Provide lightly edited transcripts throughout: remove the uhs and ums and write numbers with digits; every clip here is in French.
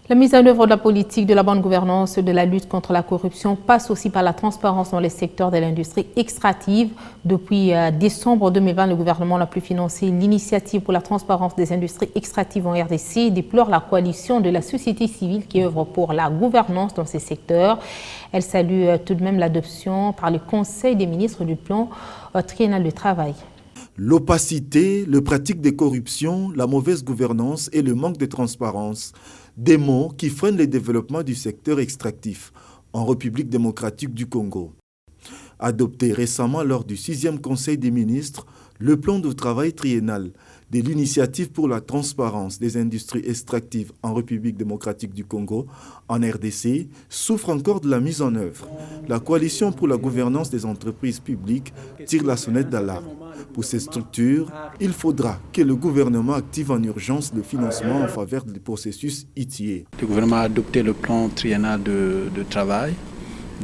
La mise en œuvre de la politique de la bonne gouvernance de la lutte contre la corruption passe aussi par la transparence dans les secteurs de l'industrie extractive. Depuis décembre 2020, le gouvernement n'a plus financé l'initiative pour la transparence des industries extractives en RDC et déplore la coalition de la société civile qui œuvre pour la gouvernance dans ces secteurs. Elle salue tout de même l'adoption par le Conseil des ministres du plan triennal de travail. L'opacité, le pratique des corruptions, la mauvaise gouvernance et le manque de transparence, des mots qui freinent le développement du secteur extractif en République démocratique du Congo. Adopté récemment lors du 6e Conseil des ministres, le plan de travail triennal de l'initiative pour la transparence des industries extractives en République démocratique du Congo, en RDC, souffre encore de la mise en œuvre. La coalition pour la gouvernance des entreprises publiques tire la sonnette d'alarme. Pour ces structures, il faudra que le gouvernement active en urgence le financement en faveur du processus ITIE. Le gouvernement a adopté le plan triennal de travail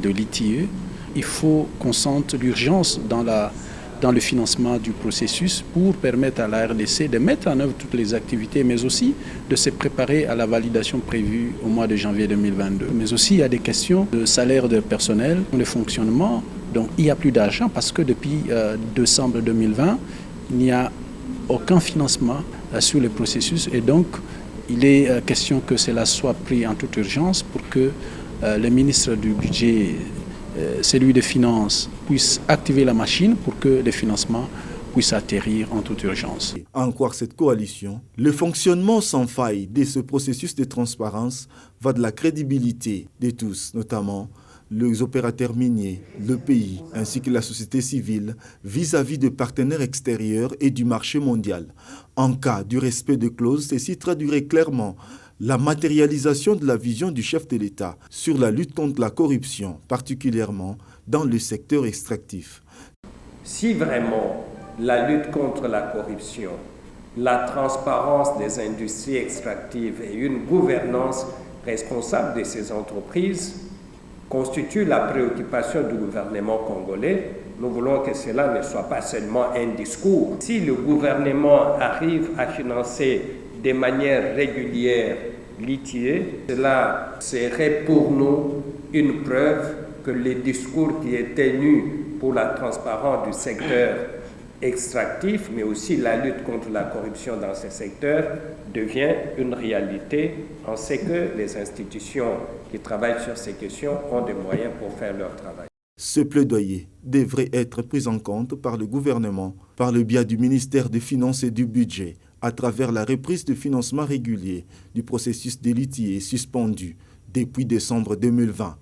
de l'ITIE. Il faut qu'on sente l'urgence dans le financement du processus pour permettre à la RDC de mettre en œuvre toutes les activités, mais aussi de se préparer à la validation prévue au mois de janvier 2022. Mais aussi, il y a des questions de salaire de personnel, de fonctionnement. Donc, il n'y a plus d'argent parce que depuis décembre 2020, il n'y a aucun financement sur le processus. Et donc, il est question que cela soit pris en toute urgence pour que le ministre du Budget, celui des Finances, puisse activer la machine pour que les financements puissent atterrir en toute urgence. En croire cette coalition, le fonctionnement sans faille de ce processus de transparence va de la crédibilité de tous, notamment les opérateurs miniers, le pays, ainsi que la société civile, vis-à-vis de partenaires extérieurs et du marché mondial. En cas du respect de clauses, ceci traduirait clairement la matérialisation de la vision du chef de l'État sur la lutte contre la corruption, particulièrement dans le secteur extractif. Si vraiment la lutte contre la corruption, la transparence des industries extractives et une gouvernance responsable de ces entreprises constituent la préoccupation du gouvernement congolais, nous voulons que cela ne soit pas seulement un discours. Si le gouvernement arrive à financer de manière régulière l'ITIE, cela serait pour nous une preuve que les discours qui est tenu pour la transparence du secteur extractif, mais aussi la lutte contre la corruption dans ce secteur, devient une réalité. On sait que les institutions qui travaillent sur ces questions ont des moyens pour faire leur travail. Ce plaidoyer devrait être pris en compte par le gouvernement, par le biais du ministère des Finances et du Budget, à travers la reprise de financement régulier du processus de l'ITIE suspendu depuis décembre 2020.